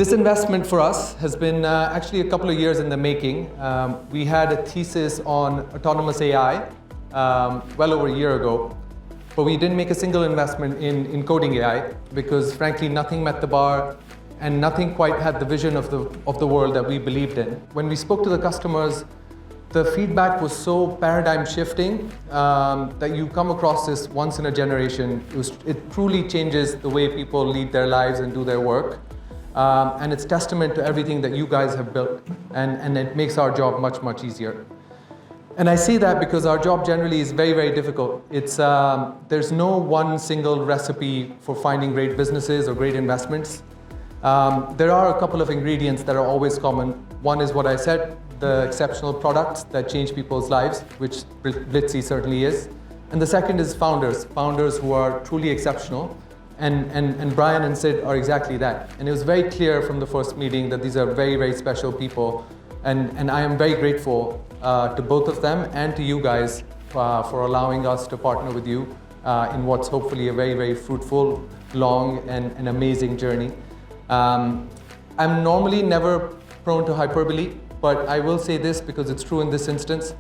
This investment for us has been actually a couple of years in the making. We had a thesis on autonomous AI well over a year ago, but we didn't make a single investment in coding AI because frankly nothing met the bar and nothing quite had the vision of the world that we believed in. When we spoke to the customers, the feedback was so paradigm shifting that you come across this once in a generation. It truly changes the way people lead their lives and do their work. And it's testament to everything that you guys have built, and it makes our job much, much easier. And I say that because our job generally is very, very difficult. There's no one single recipe for finding great businesses or great investments. There are a couple of ingredients that are always common. One is what I said, the exceptional products that change people's lives, which Blitzy certainly is. And the second is founders who are truly exceptional. And Brian and Sid are exactly that. And it was very clear from the first meeting that these are very, very special people. And I am very grateful to both of them and to you guys for allowing us to partner with you in what's hopefully a very, very fruitful, long, and amazing journey. I'm normally never prone to hyperbole, but I will say this because it's true in this instance.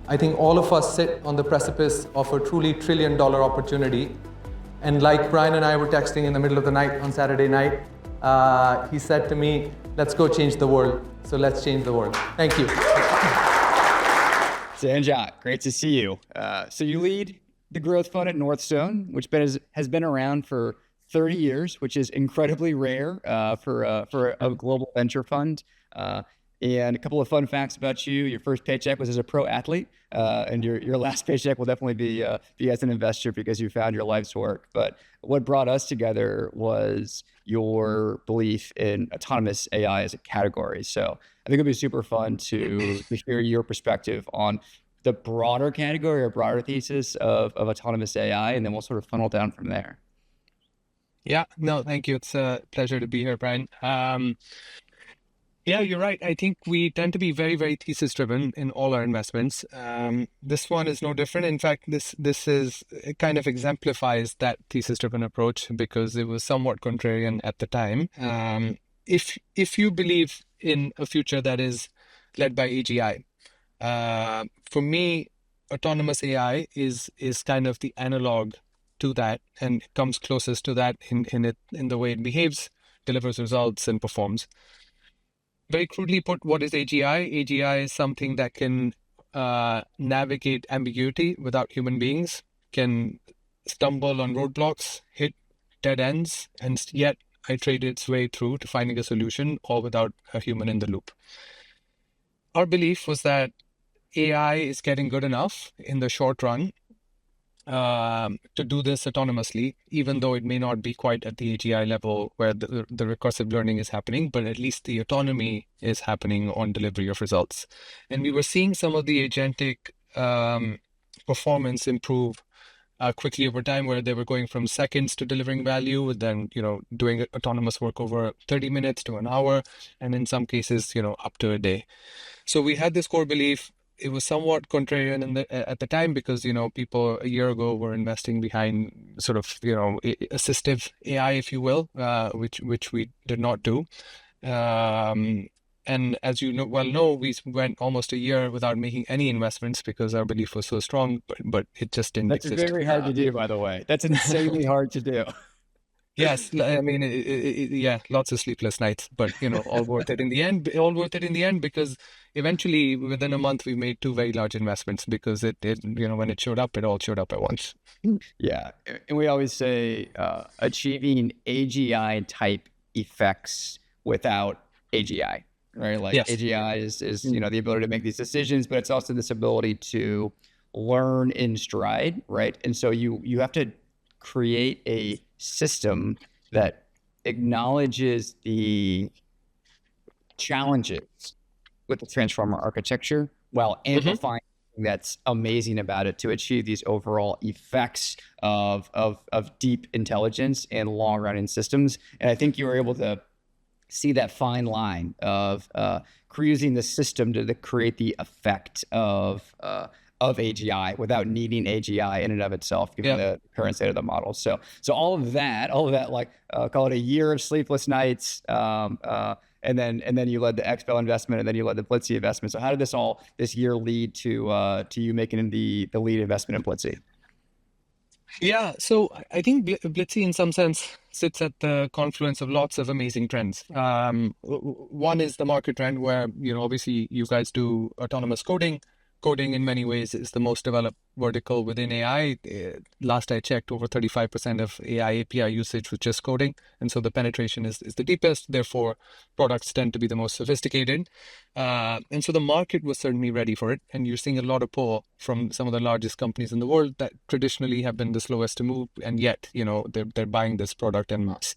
I think all of us sit on the precipice of a truly trillion-dollar opportunity. And like Brian and I were texting in the middle of the night on Saturday night, he said to me, let's go change the world. So let's change the world. Thank you. Sanjot, great to see you. So you lead the growth fund at Northzone, which has been around for 30 years, which is incredibly rare for a global venture fund. And a couple of fun facts about you. Your first paycheck was as a pro athlete, and your last paycheck will definitely be as an investor because you found your life's work. But what brought us together was your belief in autonomous AI as a category. So I think it'll be super fun to hear your perspective on the broader category or broader thesis of autonomous AI, and then we'll sort of funnel down from there. Yeah, no, thank you. It's a pleasure to be here, Brian. Yeah, you're right. I think we tend to be very, very thesis driven in all our investments. This one is no different. In fact, this it kind of exemplifies that thesis driven approach because it was somewhat contrarian at the time. If you believe in a future that is led by AGI, for me, autonomous AI is kind of the analog to that and comes closest to that in the way it behaves, delivers results, and performs. Very crudely put, what is AGI? AGI is something that can navigate ambiguity without human beings, can stumble on roadblocks, hit dead ends, and yet iterate its way through to finding a solution, all without a human in the loop. Our belief was that AI is getting good enough in the short run to do this autonomously, even though it may not be quite at the AGI level where the recursive learning is happening, but at least the autonomy is happening on delivery of results. And we were seeing some of the agentic performance improve quickly over time, where they were going from seconds to delivering value, and then doing autonomous work over 30 minutes to an hour, and in some cases up to a day. So we had this core belief. It was somewhat contrarian at the time because people a year ago were investing behind sort of assistive AI, if you will, which we did not do. And as you know, we went almost a year without making any investments because our belief was so strong, but it just didn't exist. That's very hard to do, by the way. That's insanely hard to do. Yes, I mean, yeah, lots of sleepless nights, but all worth it in the end. All worth it in the end because eventually, within a month, we made 2 very large investments because it when it showed up, it all showed up at once. Yeah, and we always say achieving AGI type effects without AGI, right? Like yes. AGI is the ability to make these decisions, but it's also this ability to learn in stride, right? And so you have to create a system that acknowledges the challenges with the transformer architecture while amplifying that's amazing about it to achieve these overall effects of deep intelligence and long running systems. And I think you were able to see that fine line of using the system to create the effect of of AGI without needing AGI in and of itself, given the current state of the model. So all of that, like call it a year of sleepless nights, and then you led the Expo investment, and then you led the Blitzy investment. So how did this year lead to you making the lead investment in Blitzy? Yeah, so I think Blitzy, in some sense, sits at the confluence of lots of amazing trends. One is the market trend where, obviously you guys do autonomous coding. Coding in many ways is the most developed vertical within AI. Last I checked, over 35% of AI API usage was just coding. And so the penetration is the deepest. Therefore, products tend to be the most sophisticated. And so the market was certainly ready for it. And you're seeing a lot of pull from some of the largest companies in the world that traditionally have been the slowest to move. And yet, they're buying this product en masse.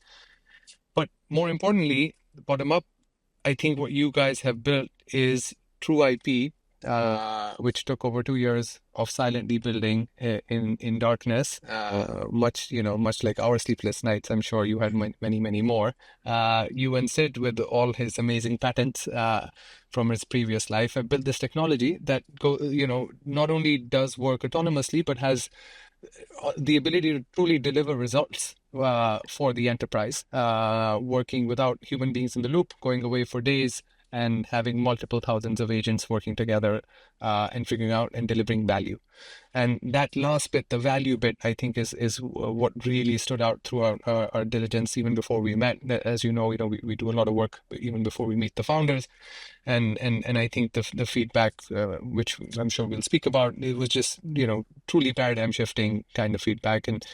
But more importantly, bottom up, I think what you guys have built is true IP, which took over 2 years of silently building in darkness, much like our sleepless nights. I'm sure you had many more. You and Sid, with all his amazing patents from his previous life, have built this technology that not only does work autonomously, but has the ability to truly deliver results for the enterprise, working without human beings in the loop, going away for days, and having multiple thousands of agents working together and figuring out and delivering value. And that last bit, the value bit, I think is what really stood out through our diligence even before we met. As you know, we do a lot of work even before we meet the founders. And I think the feedback, which I'm sure we'll speak about, it was just, truly paradigm shifting kind of feedback. And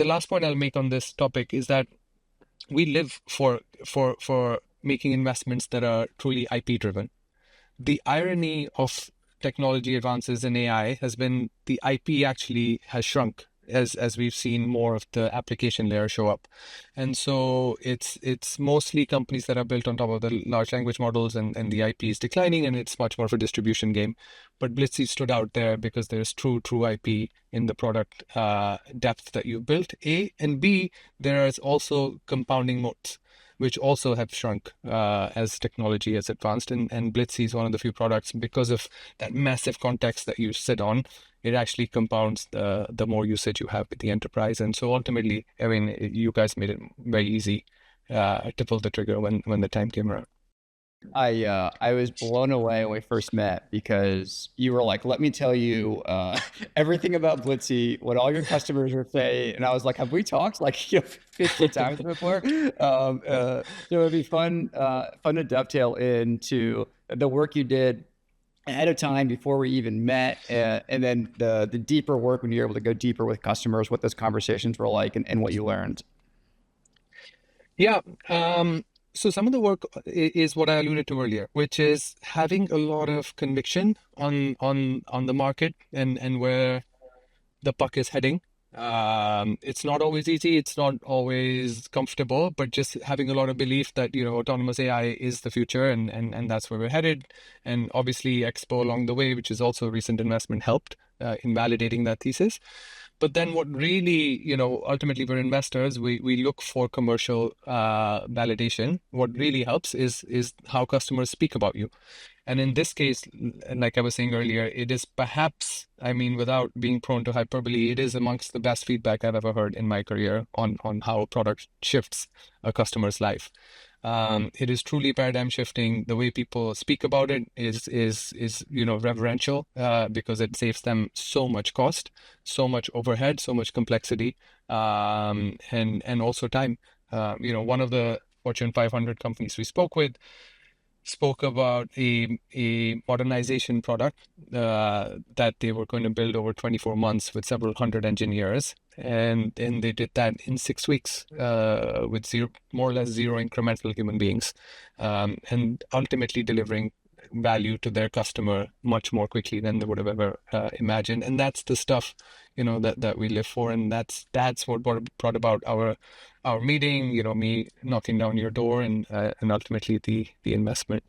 the last point I'll make on this topic is that we live for making investments that are truly IP driven. The irony of technology advances in AI has been the IP actually has shrunk as we've seen more of the application layer show up. And so it's mostly companies that are built on top of the large language models, and the IP is declining, and it's much more of a distribution game. But Blitzy stood out there because there's true IP in the product depth that you built, A, and B, there is also compounding moats, which also have shrunk as technology has advanced. And Blitzy is one of the few products, because of that massive context that you sit on, it actually compounds the more usage you have with the enterprise. And so ultimately, I mean, you guys made it very easy to pull the trigger when the time came around. I was blown away when we first met, because you were like, let me tell you everything about Blitzy, what all your customers are saying. And I was like, have we talked like 50 times before? So it'd be fun to dovetail into the work you did ahead of time before we even met, and then the deeper work when you're able to go deeper with customers, what those conversations were like, and what you learned. Yeah. So some of the work is what I alluded to earlier, which is having a lot of conviction on the market and where the puck is heading. It's not always easy, it's not always comfortable, but just having a lot of belief that autonomous AI is the future, and that's where we're headed. And obviously Expo along the way, which is also a recent investment, helped in validating that thesis. But then what really, ultimately we're investors, we look for commercial validation. What really helps is how customers speak about you. And in this case, like I was saying earlier, it is perhaps, I mean, without being prone to hyperbole, it is amongst the best feedback I've ever heard in my career on how a product shifts a customer's life. It is truly paradigm shifting. The way people speak about it is reverential, because it saves them so much cost, so much overhead, so much complexity, and also time. One of the Fortune 500 companies we spoke about a modernization product that they were going to build over 24 months with several hundred engineers. And they did that in 6 weeks with more or less zero incremental human beings, and ultimately delivering value to their customer much more quickly than they would have ever imagined. And that's the stuff that we live for, and that's what brought about our meeting, me knocking down your door, and ultimately the investment.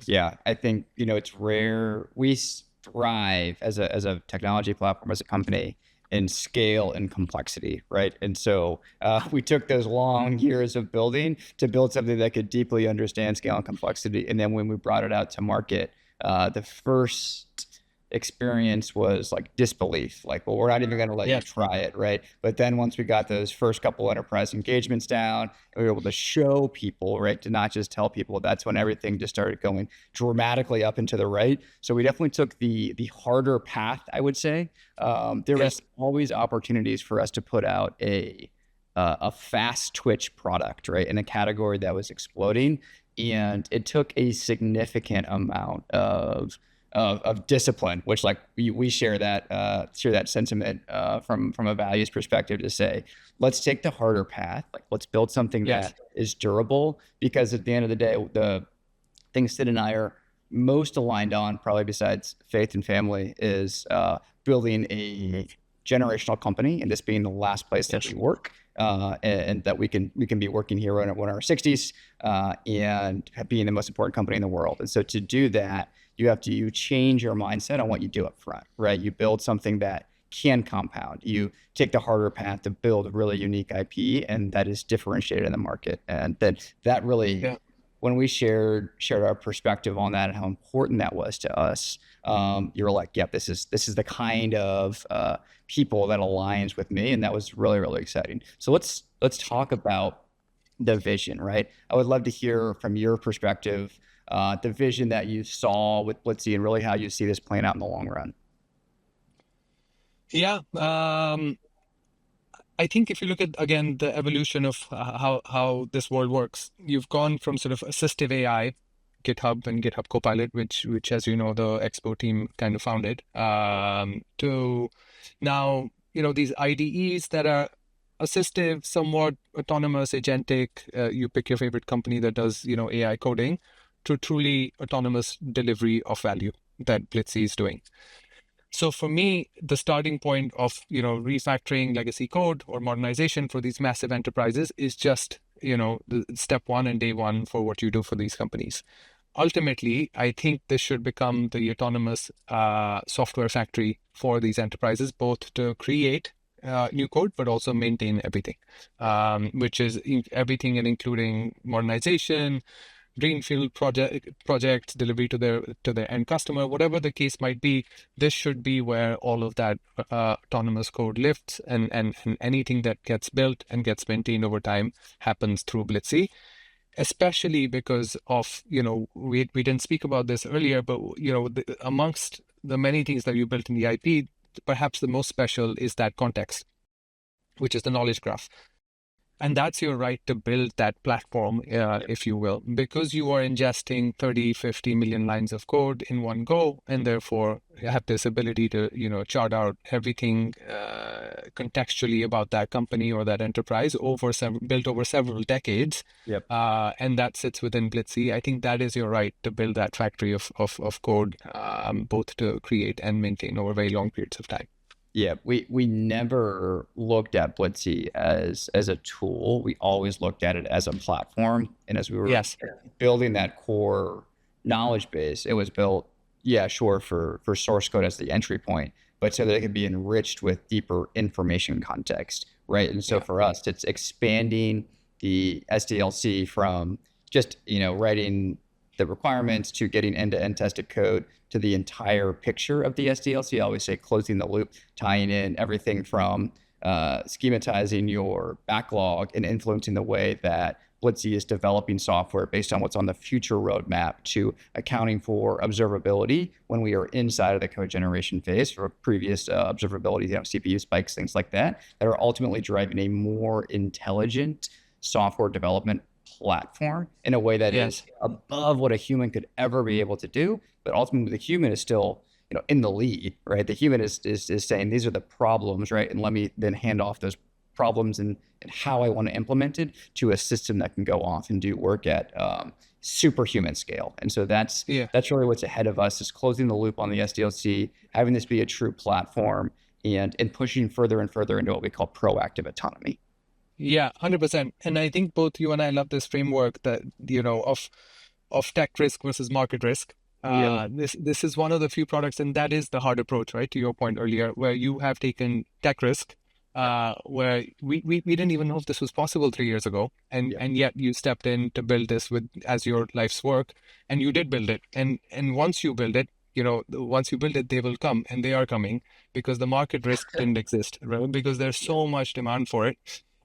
Yeah, I think it's rare. We thrive as a technology platform, as a company, in scale and complexity, right? And so we took those long years of building to build something that could deeply understand scale and complexity. And then when we brought it out to market, the first experience was like disbelief, like, well, we're not even going to let you try it, right? But then once we got those first couple enterprise engagements down, and we were able to show people, right, to not just tell people, that's when everything just started going dramatically up and to the right. So we definitely took the harder path, I would say. There was always opportunities for us to put out a fast twitch product, right, in a category that was exploding, and it took a significant amount of discipline, which like we share that sentiment from a values perspective, to say, let's take the harder path, like let's build something that is durable, because at the end of the day, the things Sid and I are most aligned on, probably besides faith and family, is building a generational company, and this being the last place that we work, and that we can be working here when we're in our 60s, and being the most important company in the world. And so to do that, you change your mindset on what you do up front, right? You build something that can compound. You take the harder path to build a really unique IP, and that is differentiated in the market. And that really, when we shared our perspective on that and how important that was to us, you're like, yep, this is the kind of people that aligns with me, and that was really, really exciting. So let's talk about the vision, right? I would love to hear from your perspective the vision that you saw with Blitzy, and really how you see this playing out in the long run. Yeah. I think if you look at, again, the evolution of how this world works, you've gone from sort of assistive AI, GitHub and GitHub Copilot, which as you know, the Expo team kind of founded, to now, these IDEs that are assistive, somewhat autonomous, agentic, you pick your favorite company that does, AI coding, to truly autonomous delivery of value that Blitzy is doing. So for me, the starting point of, refactoring legacy code or modernization for these massive enterprises is just, the step one and day one for what you do for these companies. Ultimately, I think this should become the autonomous software factory for these enterprises, both to create new code, but also maintain everything, which is everything, and including modernization, greenfield projects, delivery to their end customer, whatever the case might be. This should be where all of that autonomous code lifts, and anything that gets built and gets maintained over time happens through Blitzy. Especially because of, we didn't speak about this earlier, but amongst the many things that you built in the IP, perhaps the most special is that context, which is the knowledge graph. And that's your right to build that platform, if you will, because you are ingesting 30, 50 million lines of code in one go, and therefore you have this ability to, chart out everything contextually about that company or that enterprise built over several decades. And that sits within Blitzy. I think that is your right to build that factory of code, both to create and maintain over very long periods of time. Yeah, we never looked at Blitzy as a tool. We always looked at it as a platform. And as we were building that core knowledge base, it was built, for source code as the entry point, but so that it could be enriched with deeper information context, right? And so for us, it's expanding the SDLC from just, writing the requirements to getting end-to-end tested code to the entire picture of the SDLC. I always say closing the loop, tying in everything from schematizing your backlog and influencing the way that Blitzy is developing software based on what's on the future roadmap, to accounting for observability when we are inside of the code generation phase for previous observability, CPU spikes, things like that are ultimately driving a more intelligent software development platform in a way that is above what a human could ever be able to do. But ultimately, the human is still, in the lead, right? The human is saying, these are the problems, right? And let me then hand off those problems and how I want to implement it to a system that can go off and do work at superhuman scale. And so that's really what's ahead of us, is closing the loop on the SDLC, having this be a true platform, and pushing further and further into what we call proactive autonomy. Yeah, 100%. And I think both you and I love this framework that, of tech risk versus market risk. This is one of the few products, and that is the hard approach, right? To your point earlier, where you have taken tech risk, where we didn't even know if this was possible 3 years ago. And yet you stepped in to build this as your life's work, and you did build it. And once you build it, once you build it, they will come, and they are coming because the market risk didn't exist, right? Because there's so much demand for it.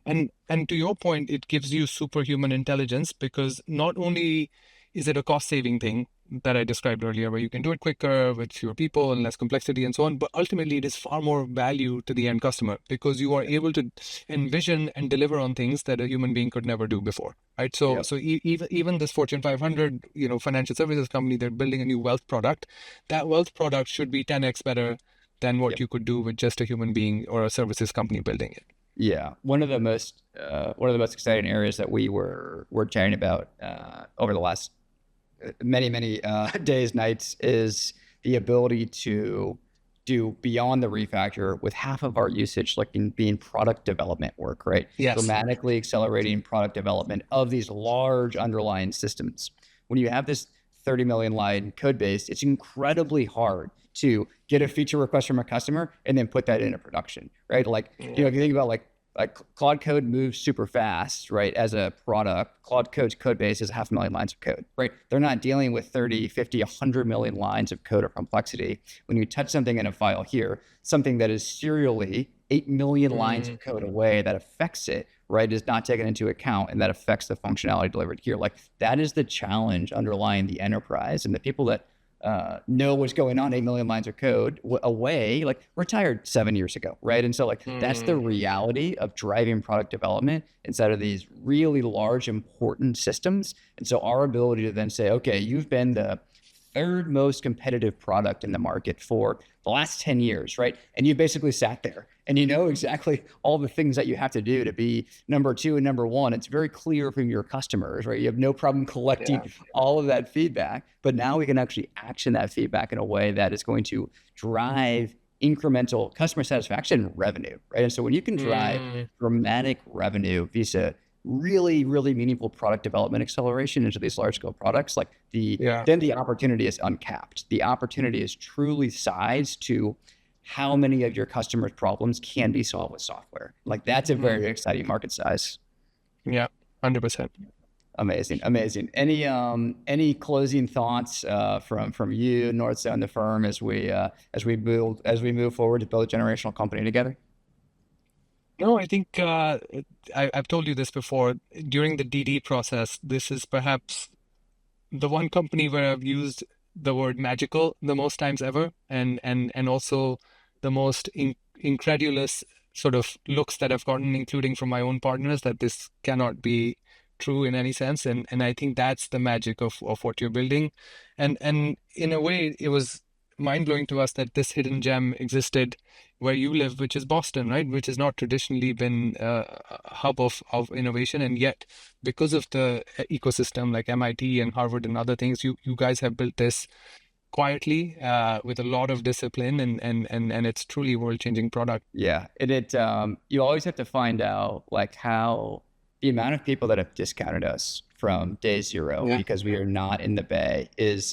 And to your point, it gives you superhuman intelligence, because not only is it a cost saving thing that I described earlier, where you can do it quicker with fewer people and less complexity and so on, but ultimately it is far more value to the end customer, because you are able to envision and deliver on things that a human being could never do before, right? So even this Fortune 500 financial services company, they're building a new wealth product. That wealth product should be 10x better than what you could do with just a human being or a services company building it. Yeah, one of the most exciting areas that we were chatting about over the last many days, nights, is the ability to do beyond the refactor with half of our usage being product development work, right? Yes. Dramatically accelerating product development of these large underlying systems. When you have this 30 million line code base, it's incredibly hard to get a feature request from a customer and then put that into production, right? If you think about like Claude Code moves super fast, right? As a product, Claude Code's code base is 500,000 lines of code, right? They're not dealing with 30, 50, 100 million lines of code or complexity. When you touch something in a file here, something that is serially 8 million lines of code away that affects it, right, is not taken into account, and that affects the functionality delivered here. That is the challenge underlying the enterprise, and the people that know what's going on, 8 million lines of code away, retired 7 years ago, right? And so that's the reality of driving product development inside of these really large, important systems. And so our ability to then say, okay, you've been the third most competitive product in the market for the last 10 years, right? And you basically sat there and you know exactly all the things that you have to do to be number two and number one. It's very clear from your customers, right? You have no problem collecting all of that feedback, but now we can actually action that feedback in a way that is going to drive incremental customer satisfaction and revenue, right? And so when you can drive dramatic revenue via really, really meaningful product development acceleration into these large scale products, then the opportunity is uncapped. The opportunity is truly sized to how many of your customers' problems can be solved with software. That's a very exciting market size. Yeah, 100%. Amazing. Any closing thoughts from you, Northzone, the firm, as we move forward to build a generational company together? No, I think I've told you this before. During the DD process, this is perhaps the one company where I've used the word magical the most times ever, and also the most incredulous sort of looks that I've gotten, including from my own partners, that this cannot be true in any sense. And I think that's the magic of what you're building. And in a way, it was mind-blowing to us that this hidden gem existed where you live, which is Boston, right? Which has not traditionally been a hub of innovation. And yet, because of the ecosystem like MIT and Harvard and other things, you guys have built this quietly with a lot of discipline, and it's truly a world-changing product. Yeah, you always have to find out how the amount of people that have discounted us from day zero because we are not in the Bay is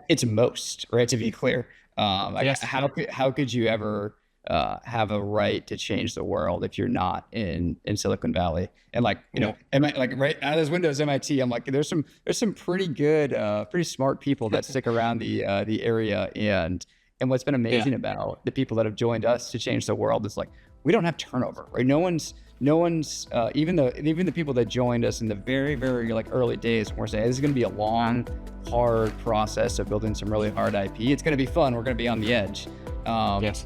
it's most, right? To be clear, how could you ever have a right to change the world if you're not in Silicon Valley? And right out of those windows, MIT, I'm there's some pretty good, pretty smart people that stick around the area. And what's been amazing about the people that have joined us to change the world is we don't have turnover, right? No one's even the people that joined us in the very, very early days, we're saying this is going to be a long, hard process of building some really hard IP. It's going to be fun. We're going to be on the edge.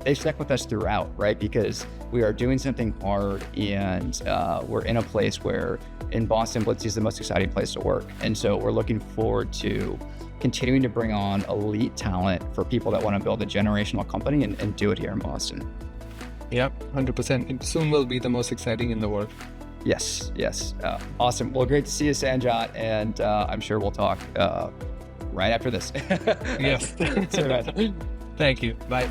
They've stuck with us throughout, right? Because we are doing something hard, and we're in a place where in Boston, Blitzy is the most exciting place to work. And so we're looking forward to continuing to bring on elite talent for people that want to build a generational company and do it here in Boston. Yep, 100%. It soon will be the most exciting in the world. Yes. Awesome. Well, great to see you, Sanjot, and I'm sure we'll talk right after this. Yes. Thank you. Bye.